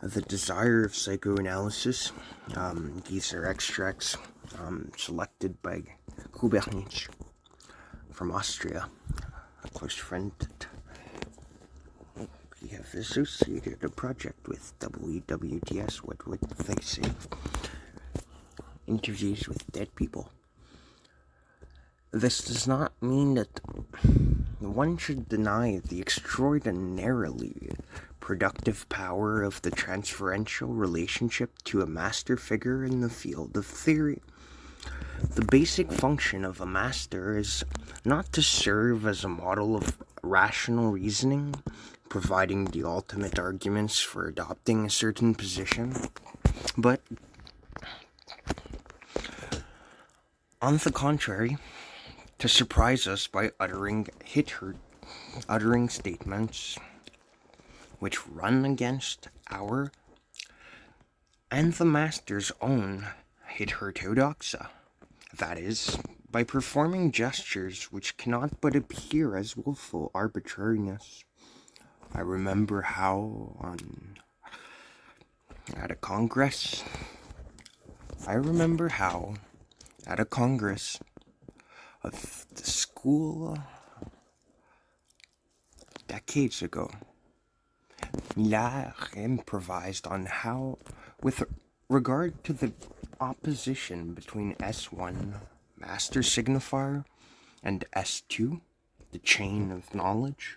The Desire of Psychoanalysis. These are extracts selected by Grubernitsch from Austria, a close friend that we have associated a project with WWTS. What would they say? Interviews with dead people. This does not mean that one should deny the extraordinarily productive power of the transferential relationship to a master figure in the field of theory. The basic function of a master is not to serve as a model of rational reasoning, providing the ultimate arguments for adopting a certain position, but, on the contrary, to surprise us by uttering statements which run against our and the master's own heterodoxa, that is, by performing gestures which cannot but appear as willful arbitrariness. I remember how at a congress of the school decades ago, Miller improvised on how, with regard to the opposition between S1, master signifier, and S2, the chain of knowledge,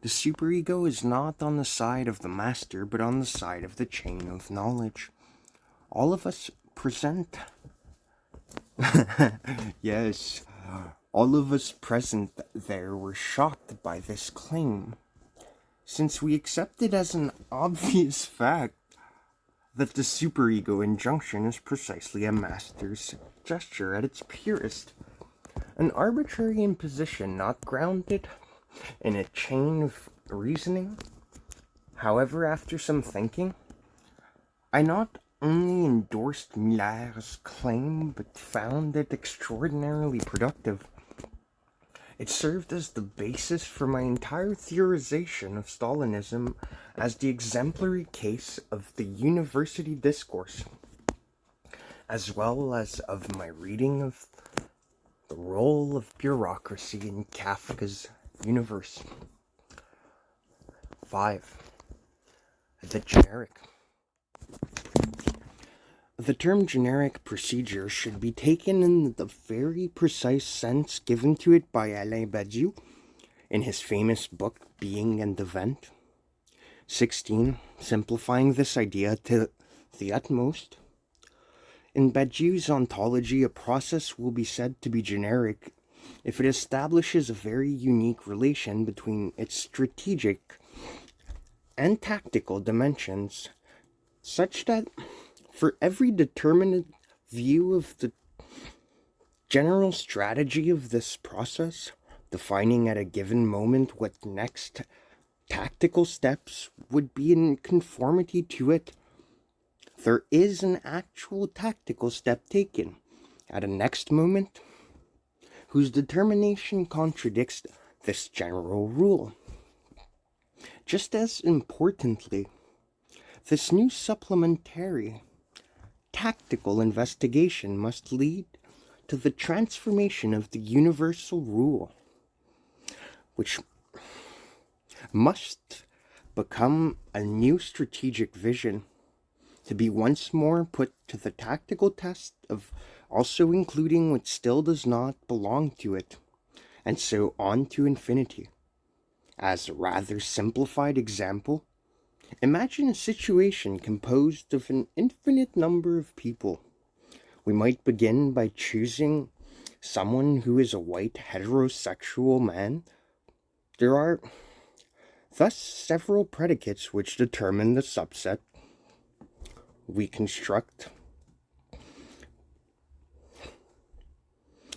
the superego is not on the side of the master, but on the side of the chain of knowledge. All of us present yes, all of us present there were shocked by this claim, since we accept it as an obvious fact that the superego injunction is precisely a master's gesture at its purest, an arbitrary imposition not grounded in a chain of reasoning. However, after some thinking, I not only endorsed Miller's claim, but found it extraordinarily productive. It served as the basis for my entire theorization of Stalinism as the exemplary case of the university discourse, as well as of my reading of the role of bureaucracy in Kafka's universe. 5. The generic. The term generic procedure should be taken in the very precise sense given to it by Alain Badiou in his famous book Being and Event. 16. Simplifying this idea to the utmost. In Badiou's ontology, a process will be said to be generic if it establishes a very unique relation between its strategic and tactical dimensions, such that for every determinate view of the general strategy of this process, defining at a given moment what next tactical steps would be in conformity to it, there is an actual tactical step taken at a next moment whose determination contradicts this general rule. Just as importantly, this new supplementary tactical investigation must lead to the transformation of the universal rule, which must become a new strategic vision, to be once more put to the tactical test of also including what still does not belong to it, and so on to infinity. As a rather simplified example, imagine a situation composed of an infinite number of people. We might begin by choosing someone who is a white heterosexual man. There are thus several predicates which determine the subset we construct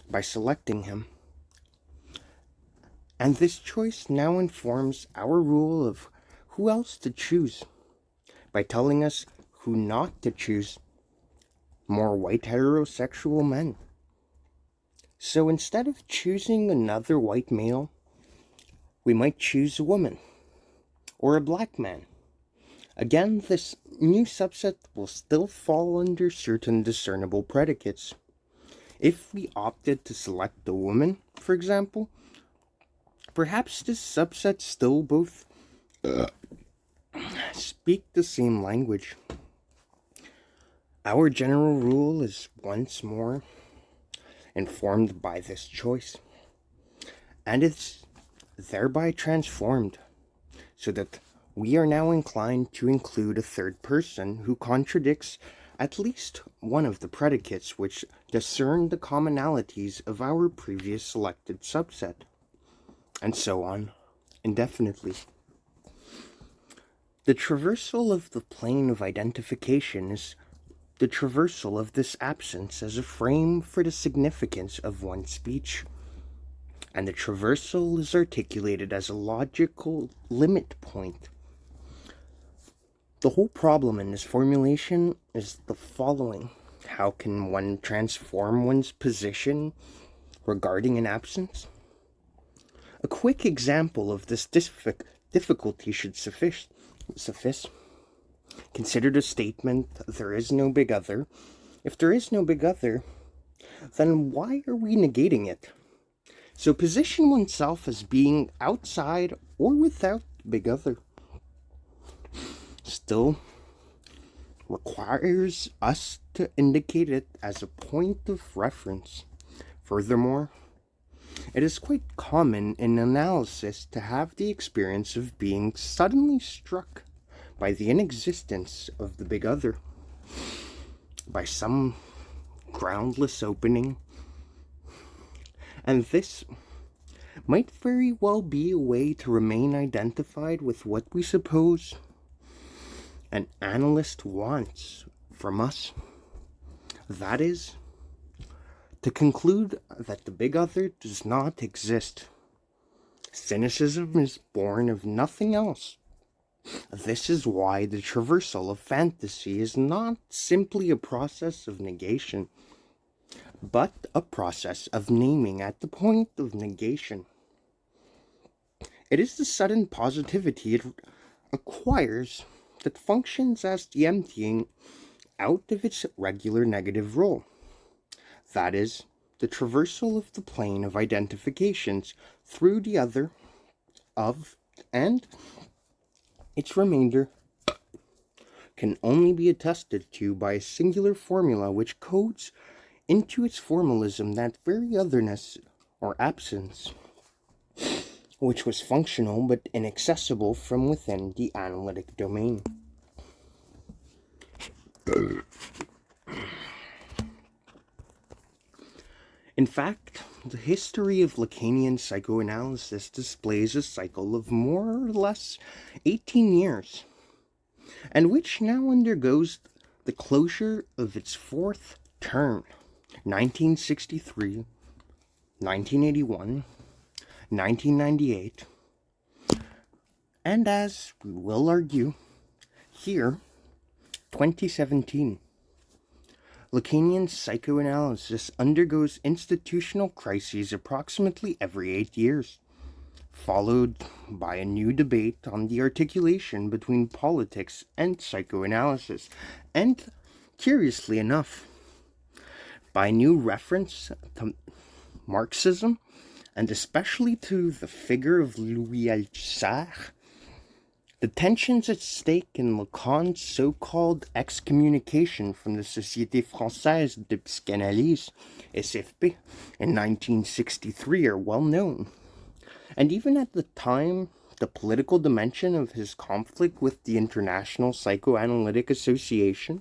by selecting him. And this choice now informs our rule of who else to choose, by telling us who not to choose: more white heterosexual men. So instead of choosing another white male, we might choose a woman, or a black man, Again, this new subset will still fall under certain discernible predicates. If we opted to select the woman, for example, perhaps this subset still both speak the same language. Our general rule is once more informed by this choice, and it's thereby transformed, so that we are now inclined to include a third person who contradicts at least one of the predicates which discern the commonalities of our previous selected subset, and so on, indefinitely. The traversal of the plane of identification is the traversal of this absence as a frame for the significance of one's speech, and the traversal is articulated as a logical limit point. The whole problem in this formulation is the following. How can one transform one's position regarding an absence? A quick example of this difficulty should suffice. Consider the statement, there is no big other. If there is no big other, then why are we negating it? So position oneself as being outside or without big other still requires us to indicate it as a point of reference. Furthermore, it is quite common in analysis to have the experience of being suddenly struck by the inexistence of the big other, by some groundless opening, and this might very well be a way to remain identified with what we suppose an analyst wants from us. That is, to conclude that the big other does not exist. Cynicism is born of nothing else. This is why the traversal of fantasy is not simply a process of negation, but a process of naming at the point of negation. It is the sudden positivity it acquires that functions as the emptying out of its regular negative role. That is, the traversal of the plane of identifications through the other of and its remainder can only be attested to by a singular formula which codes into its formalism that very otherness or absence which was functional but inaccessible from within the analytic domain. In fact, the history of Lacanian psychoanalysis displays a cycle of more or less 18 years, and which now undergoes the closure of its fourth term, 1963, 1981, 1998, and as we will argue, here, 2017. Lacanian psychoanalysis undergoes institutional crises approximately every 8 years, followed by a new debate on the articulation between politics and psychoanalysis, and, curiously enough, by new reference to Marxism, and especially to the figure of Louis Althusser. The tensions at stake in Lacan's so-called excommunication from the Société Française de Psychanalyse, SFP, in 1963 are well known. And even at the time, the political dimension of his conflict with the International Psychoanalytic Association,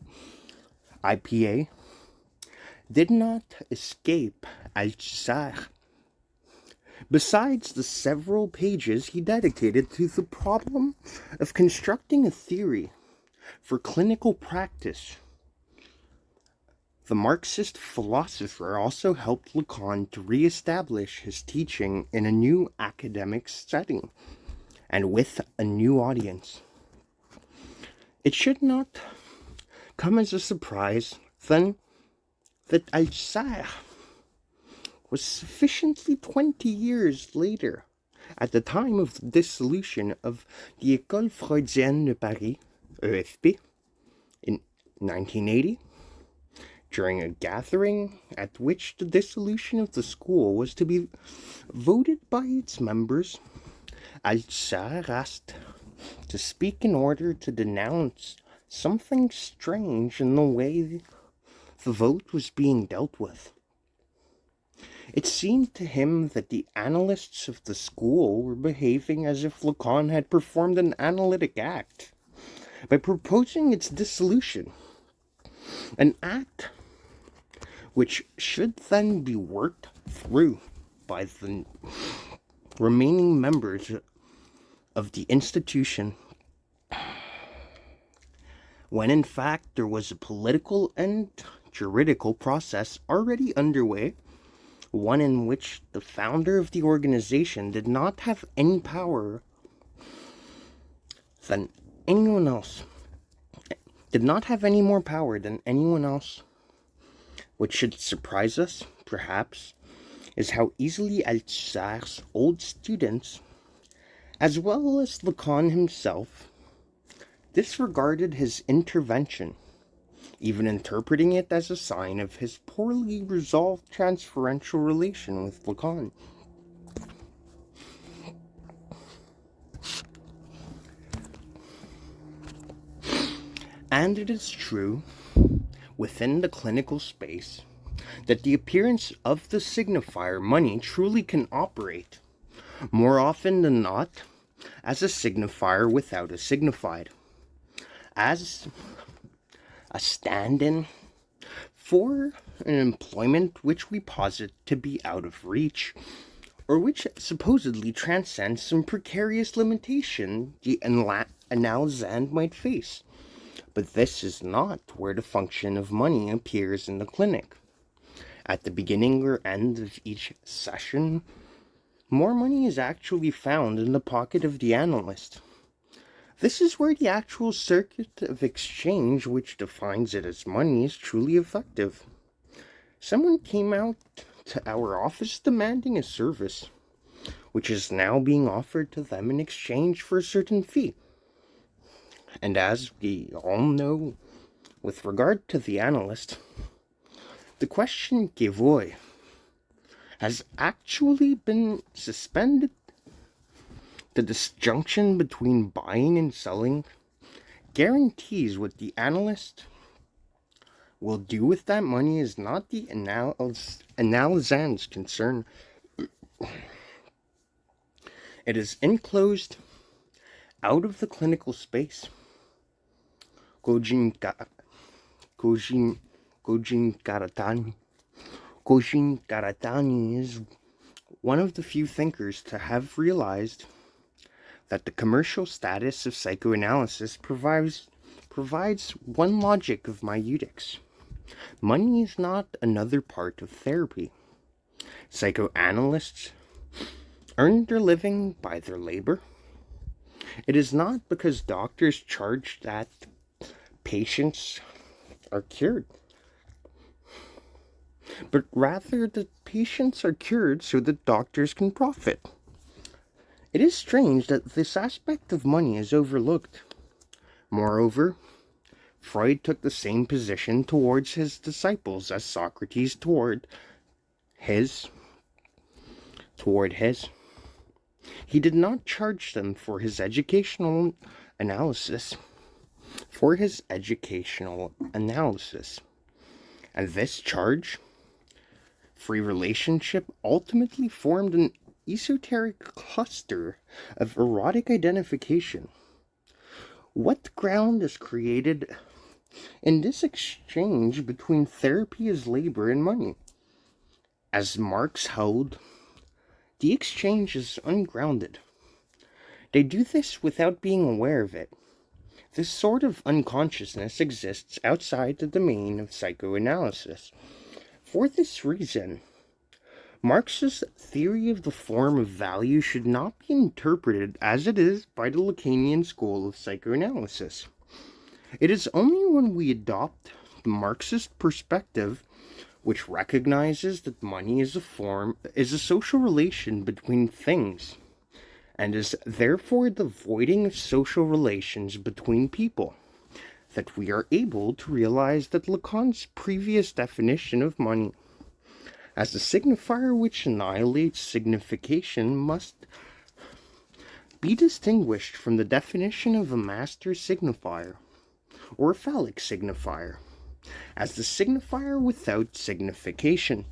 IPA, did not escape Althusser. Besides the several pages he dedicated to the problem of constructing a theory for clinical practice, the Marxist philosopher also helped Lacan to re-establish his teaching in a new academic setting and with a new audience. It should not come as a surprise, then, that Althusser was sufficiently 20 years later, at the time of the dissolution of the École Freudienne de Paris, ÖFB in 1980, during a gathering at which the dissolution of the school was to be voted by its members. Althusser asked to speak in order to denounce something strange in the way the vote was being dealt with. It seemed to him that the analysts of the school were behaving as if Lacan had performed an analytic act by proposing its dissolution, an act which should then be worked through by the remaining members of the institution, when in fact there was a political and juridical process already underway, one in which the founder of the organization did not have any power than anyone else, did not have any more power than anyone else. What should surprise us, perhaps, is how easily Althusser's old students, as well as Lacan himself, disregarded his intervention, even interpreting it as a sign of his poorly resolved transferential relation with Lacan. And it is true, within the clinical space, that the appearance of the signifier money truly can operate, more often than not, as a signifier without a signified, as a stand-in for an employment which we posit to be out of reach, or which supposedly transcends some precarious limitation the analysand might face. But this is not where the function of money appears in the clinic. At the beginning or end of each session, more money is actually found in the pocket of the analyst. This is where the actual circuit of exchange, which defines it as money, is truly effective. Someone came out to our office demanding a service, which is now being offered to them in exchange for a certain fee. And as we all know, with regard to the analyst, the question "que voy" has actually been suspended. The disjunction between buying and selling guarantees what the analyst will do with that money is not the analysand's concern. It is enclosed out of the clinical space. Gojin Karatani is one of the few thinkers to have realized that the commercial status of psychoanalysis provides one logic of maieutic. Money is not another part of therapy. Psychoanalysts earn their living by their labor. It is not because doctors charge that patients are cured, but rather that patients are cured so that doctors can profit. It is strange that this aspect of money is overlooked. Moreover, Freud took the same position towards his disciples as Socrates toward his. He did not charge them for his educational analysis. And this charge, free relationship, ultimately formed an esoteric cluster of erotic identification. What ground is created in this exchange between therapy as labor and money? As Marx held, the exchange is ungrounded. They do this without being aware of it. This sort of unconsciousness exists outside the domain of psychoanalysis. For this reason, Marx's theory of the form of value should not be interpreted as it is by the Lacanian school of psychoanalysis. It is only when we adopt the Marxist perspective, which recognizes that money is a social relation between things, and is therefore the voiding of social relations between people, that we are able to realize that Lacan's previous definition of money as a signifier which annihilates signification must be distinguished from the definition of a master signifier, or a phallic signifier, as the signifier without signification.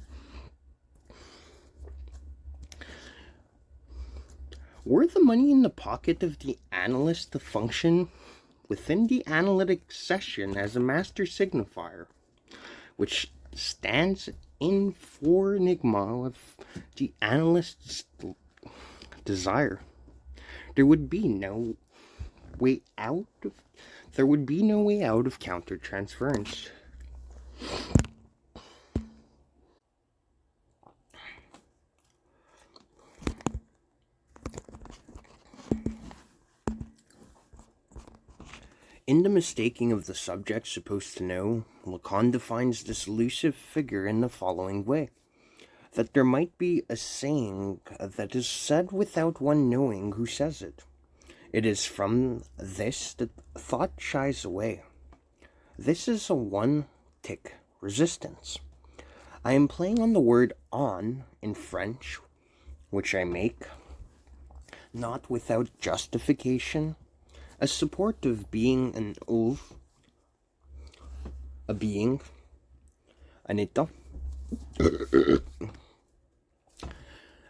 Were the money in the pocket of the analyst to function within the analytic session as a master signifier, which stands in for enigma of the analyst's desire, there would be no way out of countertransference. In The Mistaking of the Subject Supposed to Know, Lacan defines this elusive figure in the following way: that there might be a saying that is said without one knowing who says it. It is from this that thought shies away. This is a one-tick resistance. I am playing on the word on in French, which I make, not without justification, a support of being an oath, a being, an état,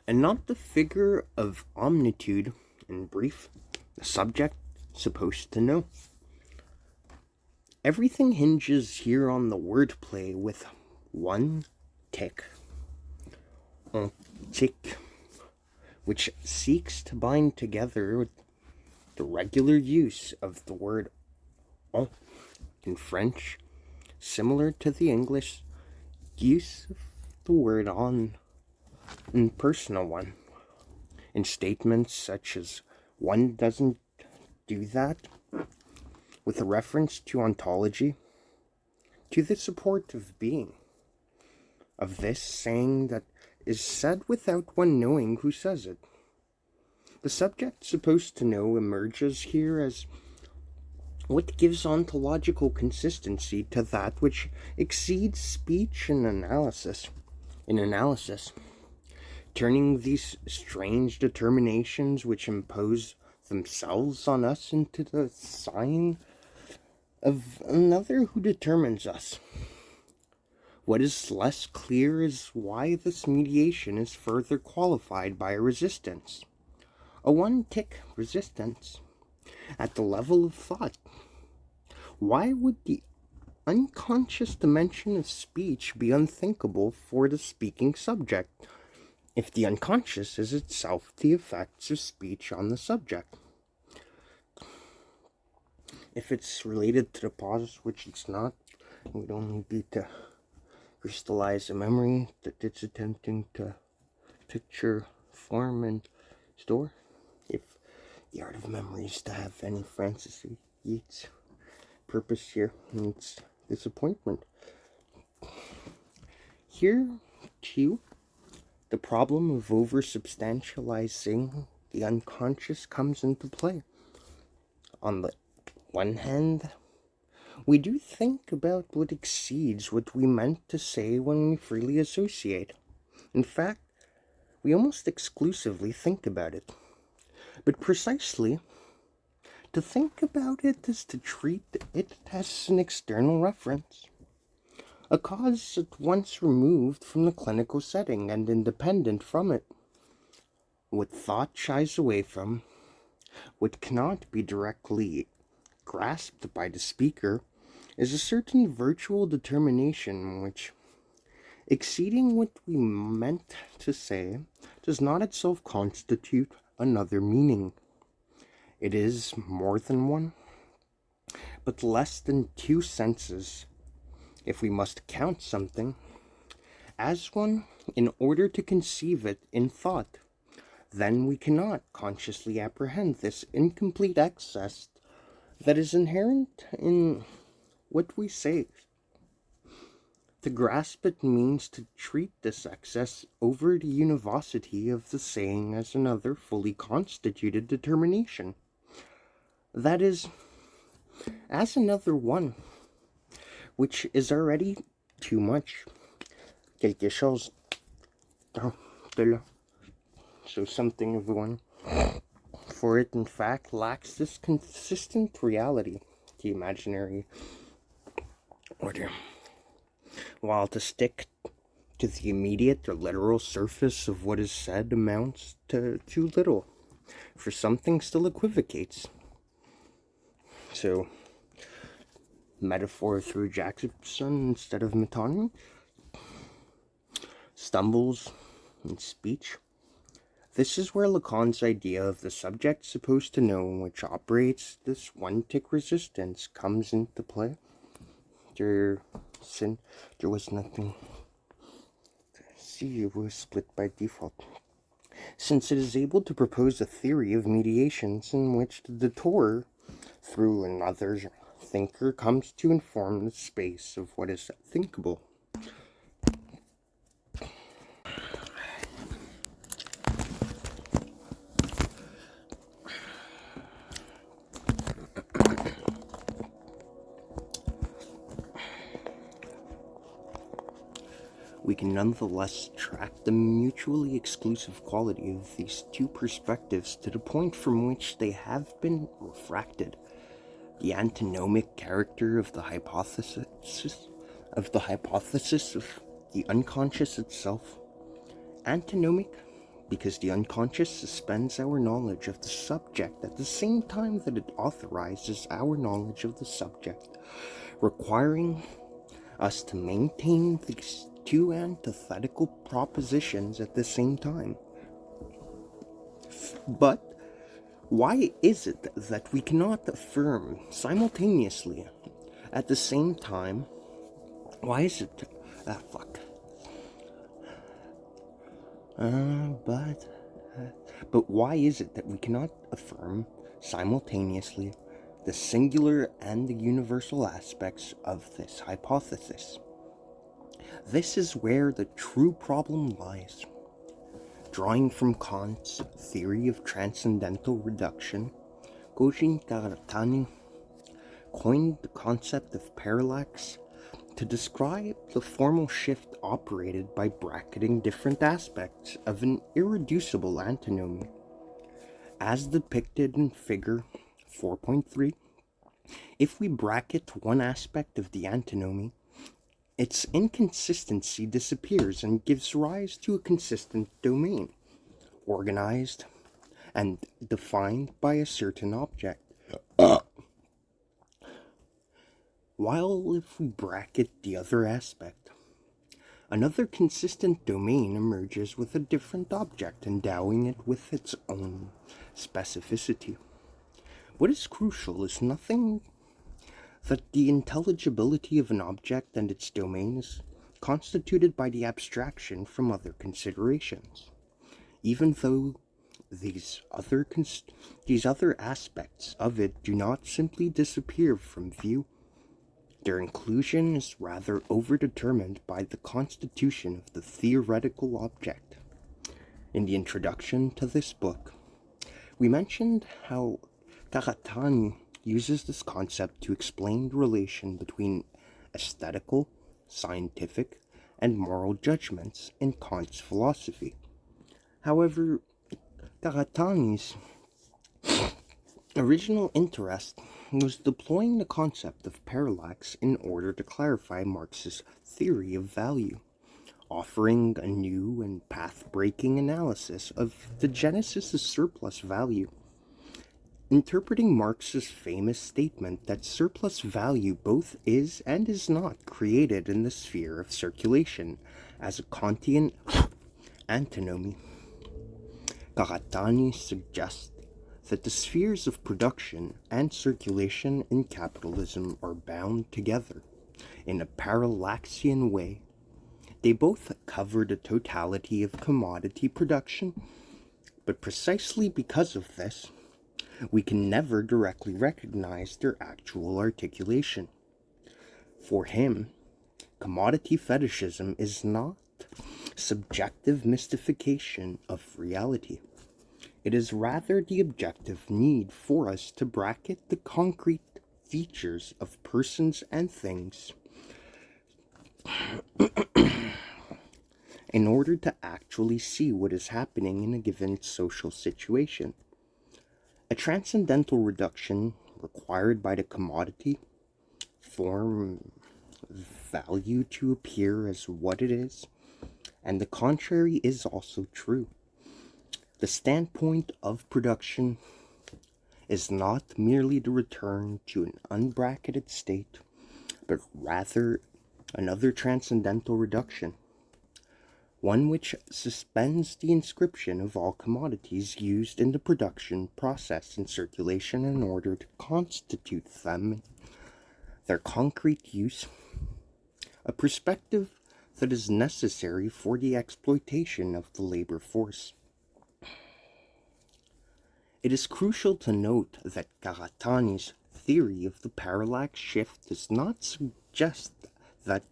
and not the figure of omnitude, in brief, the subject supposed to know. Everything hinges here on the wordplay with one tick, un tic, which seeks to bind together the regular use of the word en in French, similar to the English use of the word on in personal one, in statements such as "one doesn't do that," with a reference to ontology, to the support of being, of this saying that is said without one knowing who says it. The subject supposed to know emerges here as what gives ontological consistency to that which exceeds speech in analysis, turning these strange determinations which impose themselves on us into the sign of another who determines us. What is less clear is why this mediation is further qualified by a resistance, a one-tick resistance, at the level of thought. Why would the unconscious dimension of speech be unthinkable for the speaking subject, if the unconscious is itself the effects of speech on the subject? If it's related to the pause, which it's not, we don't need to crystallize a memory that it's attempting to picture, form, and store. If the art of memory is to have any Francis Yeats purpose here, it's disappointment. Here, too, the problem of over-substantializing the unconscious comes into play. On the one hand, we do think about what exceeds what we meant to say when we freely associate. In fact, we almost exclusively think about it. But precisely, to think about it is to treat it as an external reference, a cause at once removed from the clinical setting and independent from it. What thought shies away from, what cannot be directly grasped by the speaker, is a certain virtual determination which, exceeding what we meant to say, does not itself constitute another meaning. It is more than one, but less than two senses, if we must count something as one in order to conceive it in thought. Then we cannot consciously apprehend this incomplete excess that is inherent in what we say. To grasp it means to treat this excess over the univocity of the saying as another fully constituted determination. That is, as another one, which is already too much. Quelque chose de là. So something of one. For it, in fact, lacks this consistent reality, the imaginary order. While to stick to the immediate or literal surface of what is said amounts to too little, for something still equivocates. So, metaphor through Jackson instead of metonymy, stumbles in speech. This is where Lacan's idea of the subject supposed to know, which operates this one-tick resistance, comes into play. There was nothing. See, it was split by default. Since it is able to propose a theory of mediations in which the detour through another thinker comes to inform the space of what is thinkable. We can nonetheless track the mutually exclusive quality of these two perspectives to the point from which they have been refracted. The antinomic character of the hypothesis of the unconscious itself. Antinomic because the unconscious suspends our knowledge of the subject at the same time that it authorizes our knowledge of the subject, requiring us to maintain these two antithetical propositions at the same time. But why is it that we cannot affirm simultaneously at the same time? Why is it? But why is it that we cannot affirm simultaneously the singular and the universal aspects of this hypothesis? This is where the true problem lies. Drawing from Kant's theory of transcendental reduction, Gojin Karatani coined the concept of parallax to describe the formal shift operated by bracketing different aspects of an irreducible antinomy. As depicted in figure 4.3, if we bracket one aspect of the antinomy, its inconsistency disappears and gives rise to a consistent domain, organized and defined by a certain object. While if we bracket the other aspect, another consistent domain emerges with a different object, endowing it with its own specificity. What is crucial is nothing that the intelligibility of an object and its domain is constituted by the abstraction from other considerations, even though these other aspects of it do not simply disappear from view. Their inclusion is rather overdetermined by the constitution of the theoretical object. In the introduction to this book, we mentioned how Karatani uses this concept to explain the relation between aesthetical, scientific, and moral judgments in Kant's philosophy. However, Karatani's original interest was deploying the concept of parallax in order to clarify Marx's theory of value, offering a new and path-breaking analysis of the genesis of surplus value. Interpreting Marx's famous statement that surplus value both is and is not created in the sphere of circulation as a Kantian antinomy, Karatani suggests that the spheres of production and circulation in capitalism are bound together in a parallaxian way. They both cover the totality of commodity production, but precisely because of this, we can never directly recognize their actual articulation. For him, commodity fetishism is not subjective mystification of reality. It is rather the objective need for us to bracket the concrete features of persons and things in order to actually see what is happening in a given social situation. A transcendental reduction required by the commodity, form, value to appear as what it is, and the contrary is also true. The standpoint of production is not merely the return to an unbracketed state, but rather another transcendental reduction, one which suspends the inscription of all commodities used in the production process and circulation in order to constitute them their concrete use, a perspective that is necessary for the exploitation of the labor force. It is crucial to note that Karatani's theory of the parallax shift does not suggest that,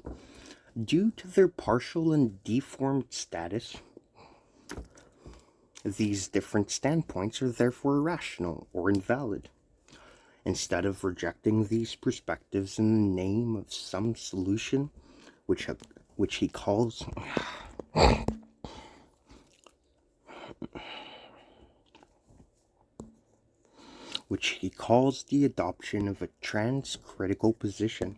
due to their partial and deformed status, these different standpoints are therefore irrational or invalid. Instead of rejecting these perspectives in the name of some solution, which he calls the adoption of a transcritical position,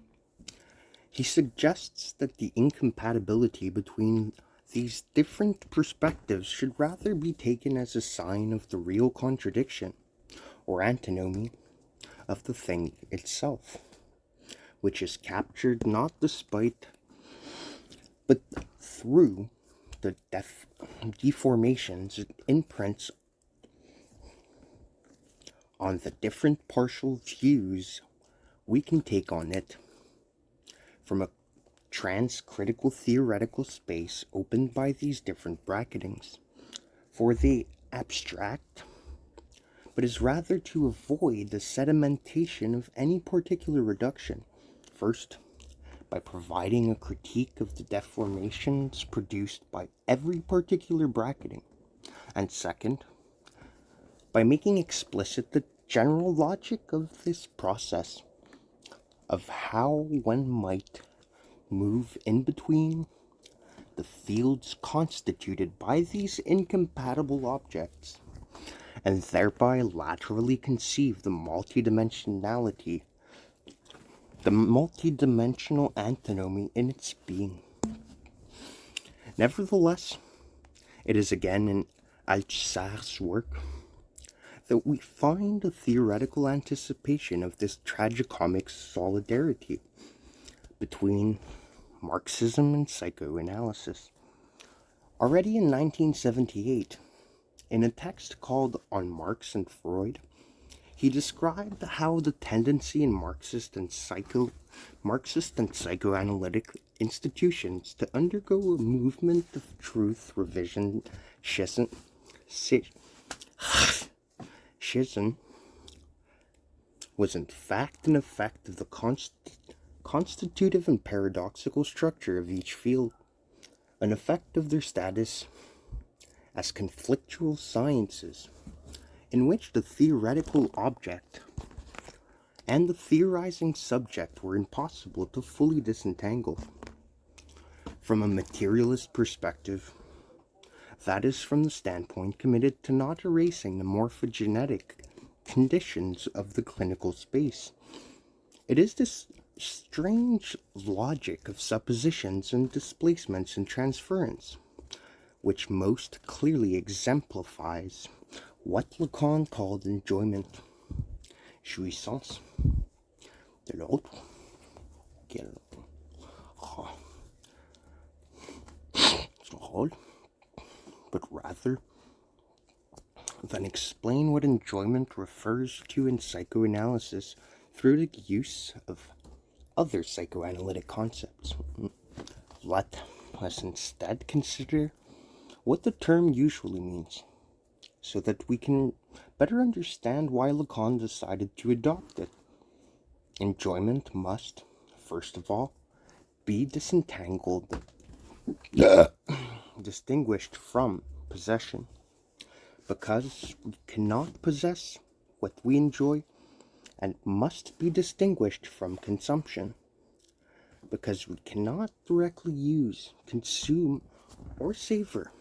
he suggests that the incompatibility between these different perspectives should rather be taken as a sign of the real contradiction, or antinomy, of the thing itself, which is captured not despite, but through the deformations it imprints on the different partial views we can take on it. From a transcritical theoretical space opened by these different bracketings, for the abstract, but is rather to avoid the sedimentation of any particular reduction, first, by providing a critique of the deformations produced by every particular bracketing, and second, by making explicit the general logic of this process, of how one might move in between the fields constituted by these incompatible objects, and thereby laterally conceive the multidimensional antinomy in its being. Nevertheless, it is again in Althusser's work that we find a theoretical anticipation of this tragicomic solidarity between Marxism and psychoanalysis. Already in 1978, in a text called On Marx and Freud, he described how the tendency in Marxist and psychoanalytic institutions to undergo a movement of truth revision schism was in fact an effect of the constitutive and paradoxical structure of each field, an effect of their status as conflictual sciences, in which the theoretical object and the theorizing subject were impossible to fully disentangle. From a materialist perspective, that is, from the standpoint committed to not erasing the morphogenetic conditions of the clinical space, it is this strange logic of suppositions and displacements and transference which most clearly exemplifies what Lacan called enjoyment, jouissance de l'autre, but rather than explain what enjoyment refers to in psychoanalysis through the use of other psychoanalytic concepts. Let us instead consider what the term usually means, so that we can better understand why Lacan decided to adopt it. Enjoyment must, first of all, be distinguished from possession, because we cannot possess what we enjoy, and must be distinguished from consumption, because we cannot directly use, consume, or savor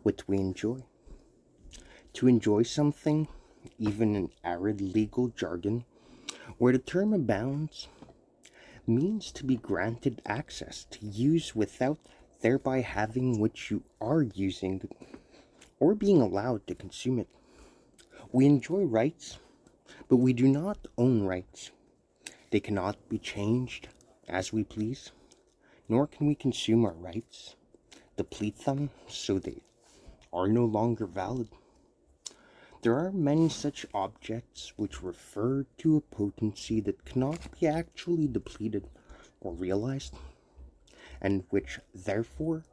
what we enjoy. To enjoy something, even in arid legal jargon, where the term abounds, means to be granted access to use without thereby having what you are using or being allowed to consume it. We enjoy rights, but we do not own rights. They cannot be changed as we please, nor can we consume our rights, deplete them so they are no longer valid. There are many such objects which refer to a potency that cannot be actually depleted or realized, and which therefore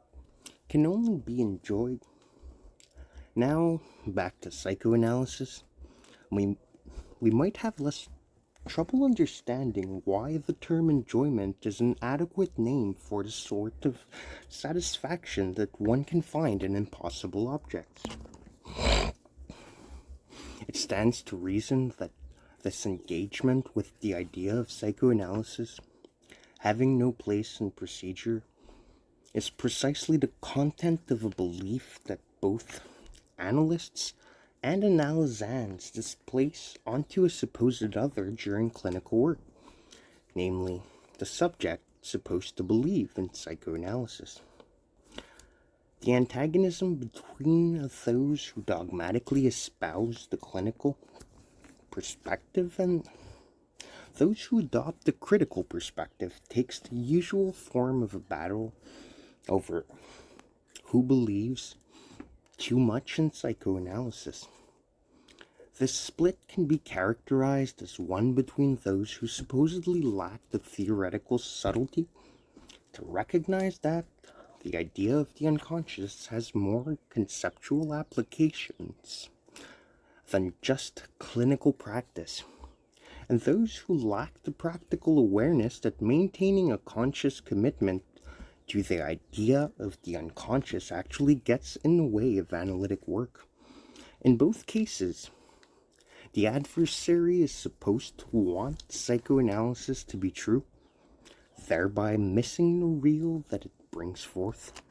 can only be enjoyed. Now, back to psychoanalysis. We might have less trouble understanding why the term enjoyment is an adequate name for the sort of satisfaction that one can find in impossible objects. It stands to reason that this engagement with the idea of psychoanalysis, having no place in procedure, is precisely the content of a belief that both analysts and analysans displace onto a supposed other during clinical work, namely, the subject supposed to believe in psychoanalysis. The antagonism between those who dogmatically espouse the clinical perspective and those who adopt the critical perspective takes the usual form of a battle over who believes too much in psychoanalysis. This split can be characterized as one between those who supposedly lack the theoretical subtlety to recognize that the idea of the unconscious has more conceptual applications than just clinical practice, and those who lack the practical awareness that maintaining a conscious commitment to the idea of the unconscious actually gets in the way of analytic work. In both cases, the adversary is supposed to want psychoanalysis to be true, thereby missing the real that it brings forth.